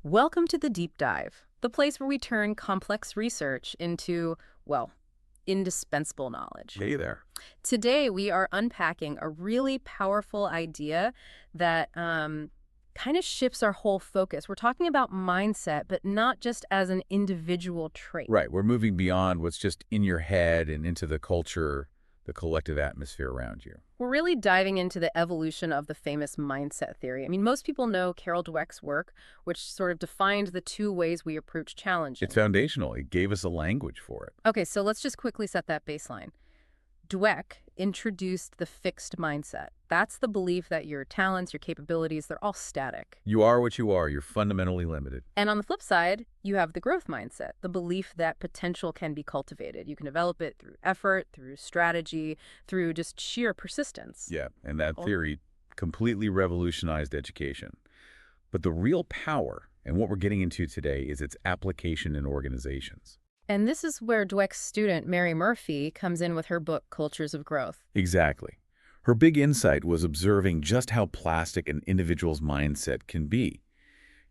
Welcome to the Deep Dive, the place where we turn complex research into, well, indispensable knowledge. Hey there. Today, we are unpacking a really powerful idea that kind of shifts our whole focus. We're talking about mindset, but not just as an individual trait. Right, we're moving beyond what's just in your head and into the culture, the collective atmosphere around you. We're really diving into the evolution of the famous mindset theory. I mean, most people know Carol Dweck's work, which sort of defined the two ways we approach challenges. It's foundational. It gave us a language for it. Okay, so let's just quickly set that baseline. Dweck introduced the fixed mindset. That's the belief that your talents, your capabilities, they're all static. You are what you are. You're fundamentally limited. And on the flip side, you have the growth mindset, the belief that potential can be cultivated. You can develop it through effort, through strategy, through just sheer persistence. Yeah, and that theory completely revolutionized education. But the real power, and what we're getting into today, is its application in organizations. And this is where Dweck's student, Mary Murphy, comes in with her book, Cultures of Growth. Exactly. Her big insight was observing just how plastic an individual's mindset can be.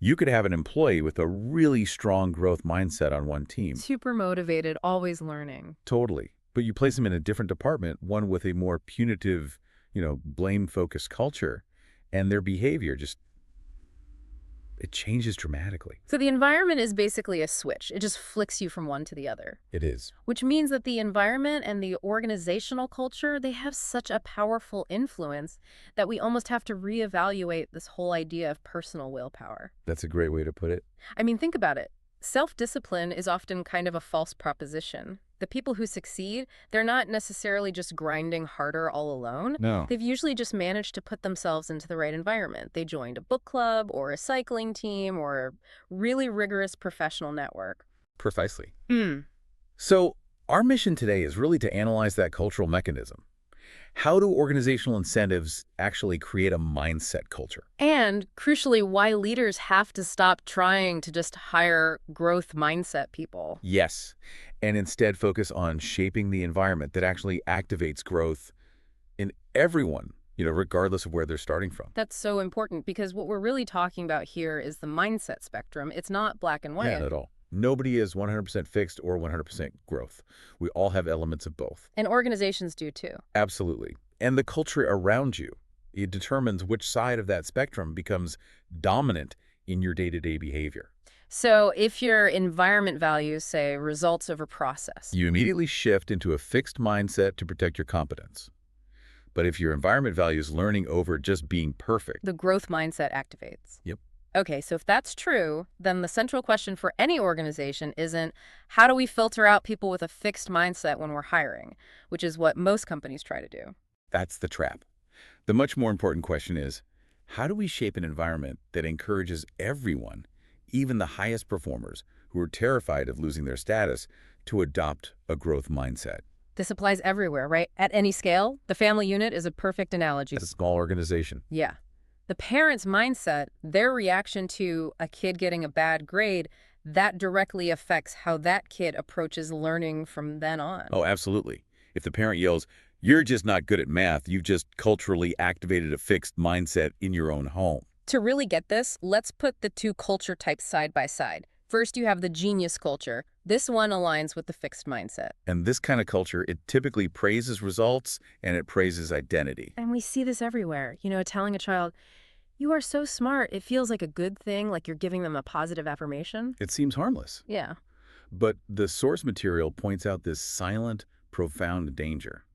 You could have an employee with a really strong growth mindset on one team. Super motivated, always learning. Totally. But you place them in a different department, one with a more punitive, blame-focused culture, and their behavior it changes dramatically. So the environment is basically a switch. It just flicks you from one to the other. It is. Which means that the environment and the organizational culture, they have such a powerful influence that we almost have to reevaluate this whole idea of personal willpower. That's a great way to put it. I mean, think about it. Self-discipline is often kind of a false proposition. The people who succeed, they're not necessarily just grinding harder all alone. No. They've usually just managed to put themselves into the right environment. They joined a book club or a cycling team or a really rigorous professional network. Precisely. Mm. So our mission today is really to analyze that cultural mechanism. How do organizational incentives actually create a mindset culture? And crucially, why leaders have to stop trying to just hire growth mindset people. Yes, and instead focus on shaping the environment that actually activates growth in everyone, regardless of where they're starting from. That's so important because what we're really talking about here is the mindset spectrum. It's not black and white. Yeah, not at all. Nobody is 100% fixed or 100% growth. We all have elements of both. And organizations do too. Absolutely. And the culture around you, it determines which side of that spectrum becomes dominant in your day-to-day behavior. So if your environment values say results over process, You immediately shift into a fixed mindset to protect your competence. But if your environment values learning over just being perfect, the growth mindset activates. Yep. Okay, so if that's true, then the central question for any organization isn't how do we filter out people with a fixed mindset when we're hiring, which is what most companies try to do. that's the trap. The much more important question is, how do we shape an environment that encourages everyone, even the highest performers who are terrified of losing their status, to adopt a growth mindset? This applies everywhere, right? At any scale. The family unit is a perfect analogy. As a small organization. Yeah. The parent's mindset, their reaction to a kid getting a bad grade, that directly affects how that kid approaches learning from then on. Oh, absolutely. If the parent yells, "You're just not good at math," you've just culturally activated a fixed mindset in your own home. To really get this, let's put the two culture types side by side. First, you have the genius culture. This one aligns with the fixed mindset. And this kind of culture, it typically praises results and it praises identity. And we see this everywhere. Telling a child, you are so smart, it feels like a good thing, like you're giving them a positive affirmation. It seems harmless. Yeah. But the source material points out this silent, profound danger.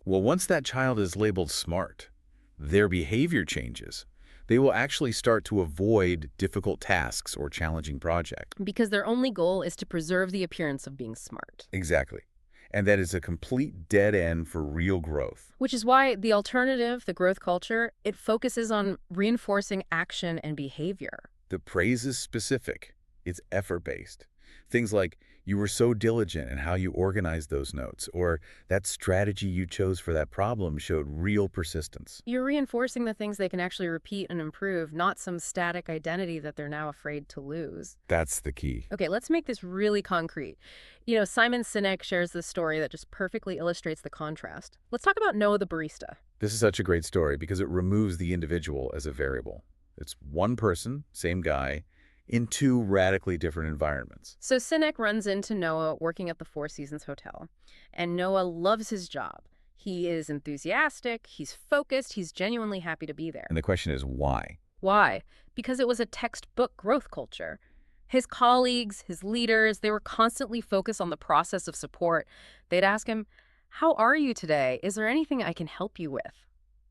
Well, once that child is labeled smart, their behavior changes. They will actually start to avoid difficult tasks or challenging projects. Because their only goal is to preserve the appearance of being smart. Exactly. And that is a complete dead end for real growth. Which is why the alternative, the growth culture, it focuses on reinforcing action and behavior. The praise is specific. It's effort-based. Things like, you were so diligent in how you organized those notes, or that strategy you chose for that problem showed real persistence. You're reinforcing the things they can actually repeat and improve, not some static identity that they're now afraid to lose. That's the key. Okay, let's make this really concrete. Simon Sinek shares this story that just perfectly illustrates the contrast. Let's talk about Noah the barista. This is such a great story because it removes the individual as a variable. It's one person, same guy, in two radically different environments. So Sinek runs into Noah working at the Four Seasons Hotel, and Noah loves his job. He is enthusiastic, he's focused, he's genuinely happy to be there. And the question is why? Why? Because it was a textbook growth culture. His colleagues, his leaders, they were constantly focused on the process of support. They'd ask him, "How are you today? Is there anything I can help you with?"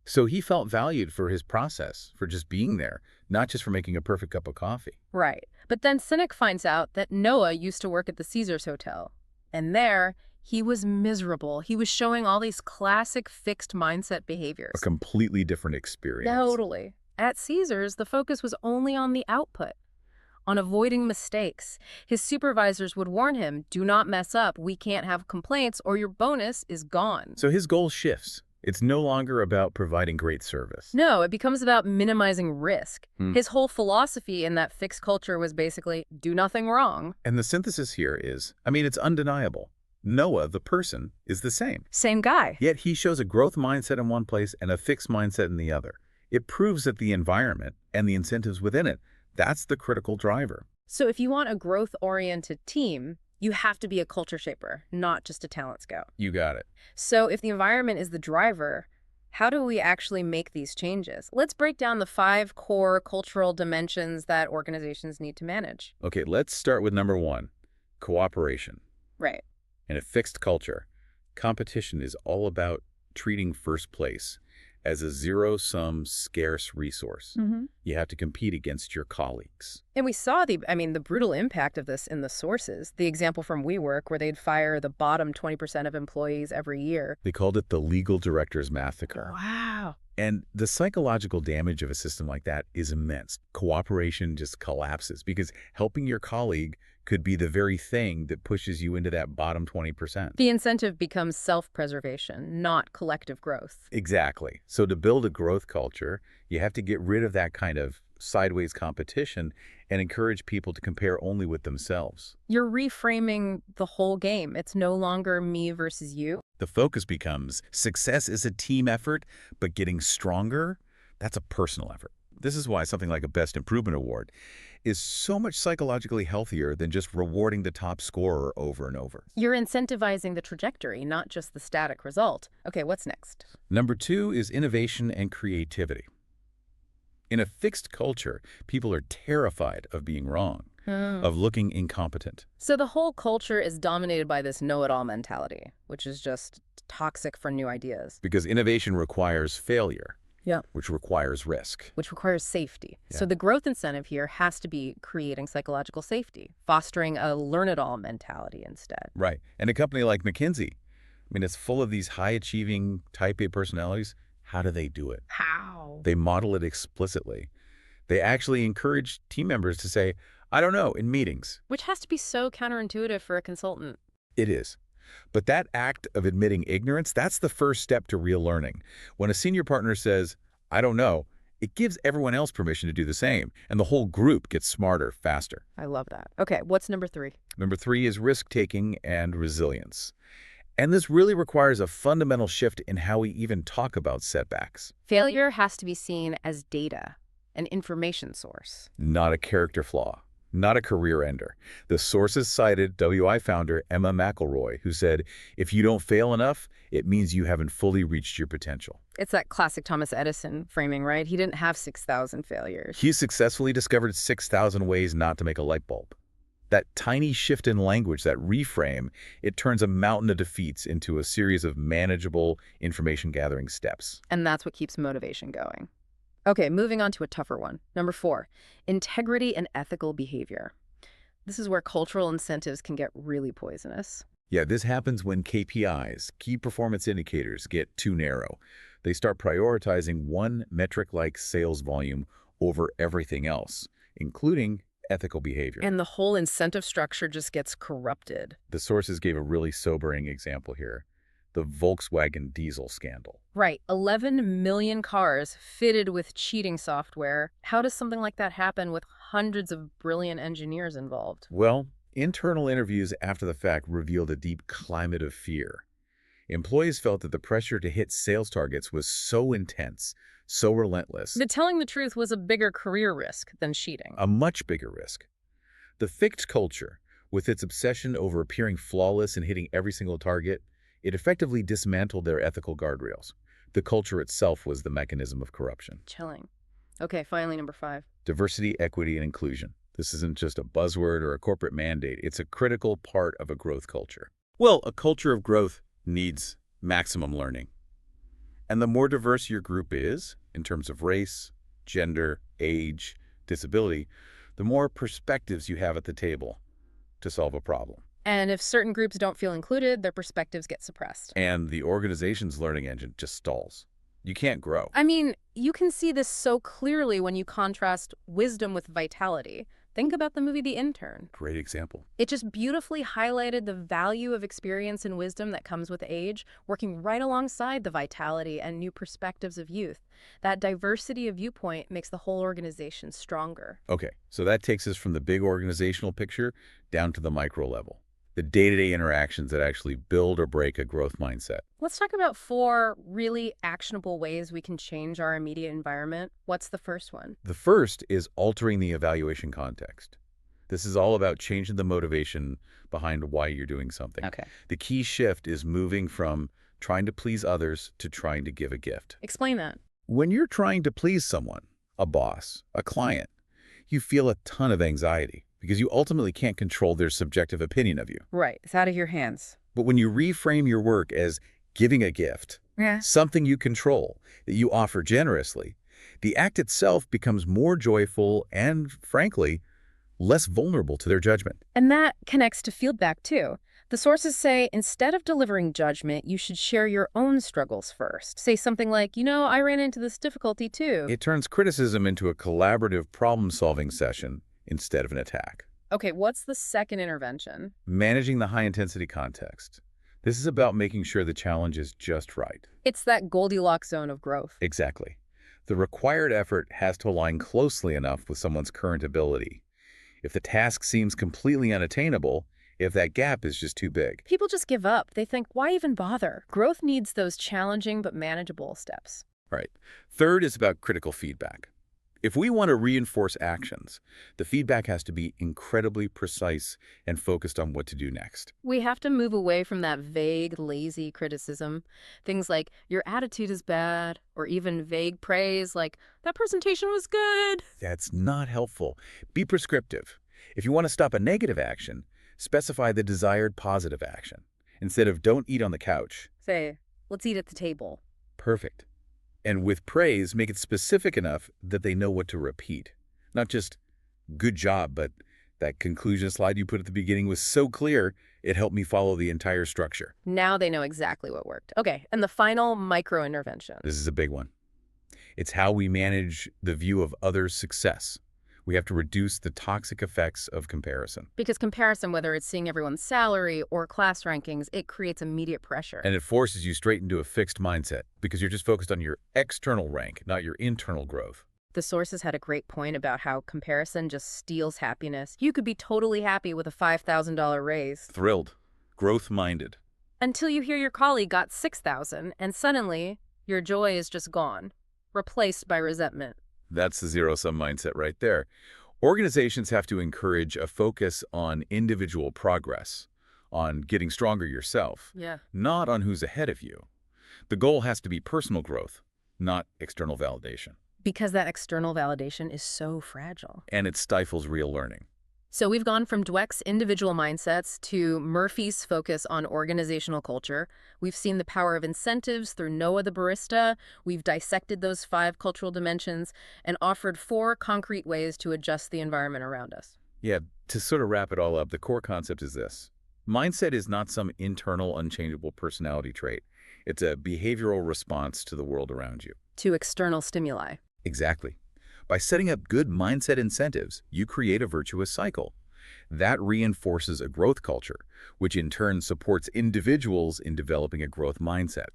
So he felt valued for his process, for just being there, not just for making a perfect cup of coffee. Right. But then Sinek finds out that Noah used to work at the Caesars Hotel. And there, he was miserable. He was showing all these classic fixed mindset behaviors. A completely different experience. Totally. At Caesars, the focus was only on the output, on avoiding mistakes. His supervisors would warn him, "Do not mess up. We can't have complaints or your bonus is gone." So his goal shifts. It's no longer about providing great service. No, it becomes about minimizing risk. His whole philosophy in that fixed culture was basically, do nothing wrong. And the synthesis here is, it's undeniable. Noah, the person, is the same. Same guy. Yet he shows a growth mindset in one place and a fixed mindset in the other. It proves that the environment and the incentives within it, that's the critical driver. So if you want a growth-oriented team, you have to be a culture shaper, not just a talent scout. You got it. So if the environment is the driver, how do we actually make these changes? Let's break down the 5 core cultural dimensions that organizations need to manage. Okay, let's start with number 1, cooperation. Right. In a fixed culture, competition is all about treating first place as a zero-sum scarce resource. You have to compete against your colleagues. And we saw the brutal impact of this in the sources. The example from WeWork where they'd fire the bottom 20% of employees every year. They called it the legal director's massacre. Wow. And the psychological damage of a system like that is immense. Cooperation just collapses because helping your colleague could be the very thing that pushes you into that bottom 20%. The incentive becomes self-preservation, not collective growth. Exactly. So to build a growth culture, you have to get rid of that kind of sideways competition and encourage people to compare only with themselves. You're reframing the whole game. It's no longer me versus you. The focus becomes success is a team effort, but getting stronger, that's a personal effort. This is why something like a Best Improvement Award is so much psychologically healthier than just rewarding the top scorer over and over. You're incentivizing the trajectory, not just the static result. Okay, what's next? Number 2 is innovation and creativity. In a fixed culture, people are terrified of being wrong, of looking incompetent. So the whole culture is dominated by this know-it-all mentality, which is just toxic for new ideas. Because innovation requires failure. Yeah. Which requires risk. Which requires safety. Yeah. So the growth incentive here has to be creating psychological safety, fostering a learn-it-all mentality instead. Right. And a company like McKinsey, it's full of these high-achieving type A personalities. How do they do it? How? They model it explicitly. They actually encourage team members to say, "I don't know," in meetings. Which has to be so counterintuitive for a consultant. It is. But that act of admitting ignorance, that's the first step to real learning. When a senior partner says, "I don't know," it gives everyone else permission to do the same, and the whole group gets smarter faster. I love that. Okay, what's number 3? Number 3 is risk-taking and resilience. And this really requires a fundamental shift in how we even talk about setbacks. Failure has to be seen as data, an information source. Not a character flaw, not a career ender. The sources cited WI founder Emma McElroy, who said, "If you don't fail enough, it means you haven't fully reached your potential." It's that classic Thomas Edison framing, right? He didn't have 6,000 failures. He successfully discovered 6,000 ways not to make a light bulb. That tiny shift in language, that reframe, it turns a mountain of defeats into a series of manageable information gathering steps. And that's what keeps motivation going. Okay, moving on to a tougher one. Number 4, integrity and ethical behavior. This is where cultural incentives can get really poisonous. Yeah, this happens when KPIs, key performance indicators, get too narrow. They start prioritizing one metric like sales volume over everything else, including ethical behavior. And the whole incentive structure just gets corrupted. The sources gave a really sobering example here, the Volkswagen diesel scandal. Right, 11 million cars fitted with cheating software. How does something like that happen with hundreds of brilliant engineers involved? Well, internal interviews after the fact revealed a deep climate of fear. Employees felt that the pressure to hit sales targets was so intense, so relentless, That telling the truth was a bigger career risk than cheating. a much bigger risk. The fixed culture, with its obsession over appearing flawless and hitting every single target, it effectively dismantled their ethical guardrails. The culture itself was the mechanism of corruption. Chilling. Okay, finally, number 5. Diversity, equity, and inclusion. This isn't just a buzzword or a corporate mandate. It's a critical part of a growth culture. Well, a culture of growth needs maximum learning. And the more diverse your group is, in terms of race, gender, age, disability, the more perspectives you have at the table to solve a problem. And if certain groups don't feel included, their perspectives get suppressed. And the organization's learning engine just stalls. You can't grow. I mean, you can see this so clearly when you contrast wisdom with vitality. Think about the movie The Intern. Great example. It just beautifully highlighted the value of experience and wisdom that comes with age, working right alongside the vitality and new perspectives of youth. That diversity of viewpoint makes the whole organization stronger. Okay, so that takes us from the big organizational picture down to the micro level. The day-to-day interactions that actually build or break a growth mindset. Let's talk about 4 really actionable ways we can change our immediate environment. What's the first one? The first is altering the evaluation context. This is all about changing the motivation behind why you're doing something. Okay. The key shift is moving from trying to please others to trying to give a gift. Explain that. When you're trying to please someone, a boss, a client, you feel a ton of anxiety because you ultimately can't control their subjective opinion of you. Right. It's out of your hands. But when you reframe your work as giving a gift, Yeah. something you control, that you offer generously, the act itself becomes more joyful and, frankly, less vulnerable to their judgment. And that connects to feedback, too. The sources say instead of delivering judgment, you should share your own struggles first. Say something like, I ran into this difficulty, too. It turns criticism into a collaborative problem-solving session instead of an attack. Okay, what's the second intervention? Managing the high-intensity context. This is about making sure the challenge is just right. It's that Goldilocks zone of growth. Exactly. The required effort has to align closely enough with someone's current ability. If the task seems completely unattainable, if that gap is just too big. People just give up. They think, why even bother? Growth needs those challenging but manageable steps. Right. Third is about critical feedback. If we want to reinforce actions, the feedback has to be incredibly precise and focused on what to do next. We have to move away from that vague, lazy criticism. Things like, your attitude is bad, or even vague praise like, that presentation was good. That's not helpful. Be prescriptive. If you want to stop a negative action, specify the desired positive action. Instead of don't eat on the couch. Say, let's eat at the table. Perfect. And with praise, make it specific enough that they know what to repeat. Not just, good job, but that conclusion slide you put at the beginning was so clear, it helped me follow the entire structure. Now they know exactly what worked. Okay, and the final micro-intervention. This is a big one. It's how we manage the view of others' success. We have to reduce the toxic effects of comparison. Because comparison, whether it's seeing everyone's salary or class rankings, it creates immediate pressure. And it forces you straight into a fixed mindset because you're just focused on your external rank, not your internal growth. The sources had a great point about how comparison just steals happiness. You could be totally happy with a $5,000 raise. Thrilled. Growth-minded. Until you hear your colleague got $6,000, and suddenly your joy is just gone, replaced by resentment. That's the zero-sum mindset right there. Organizations have to encourage a focus on individual progress, on getting stronger yourself, not on who's ahead of you. The goal has to be personal growth, not external validation. Because that external validation is so fragile. And it stifles real learning. So we've gone from Dweck's individual mindsets to Murphy's focus on organizational culture. We've seen the power of incentives through Noah the barista. We've dissected those 5 cultural dimensions and offered 4 concrete ways to adjust the environment around us. Yeah, to sort of wrap it all up, the core concept is this. Mindset is not some internal, unchangeable personality trait. It's a behavioral response to the world around you. To external stimuli. Exactly. By setting up good mindset incentives, you create a virtuous cycle. That reinforces a growth culture, which in turn supports individuals in developing a growth mindset.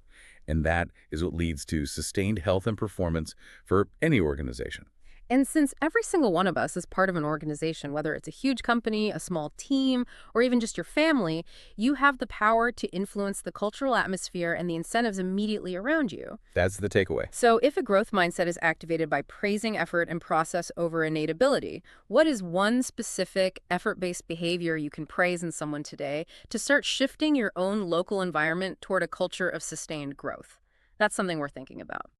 And that is what leads to sustained health and performance for any organization. And since every single one of us is part of an organization, whether it's a huge company, a small team, or even just your family, you have the power to influence the cultural atmosphere and the incentives immediately around you. That's the takeaway. So, if a growth mindset is activated by praising effort and process over innate ability, what is one specific effort based behavior you can praise in someone today to start shifting your own local environment toward a culture of sustained growth? That's something we're thinking about.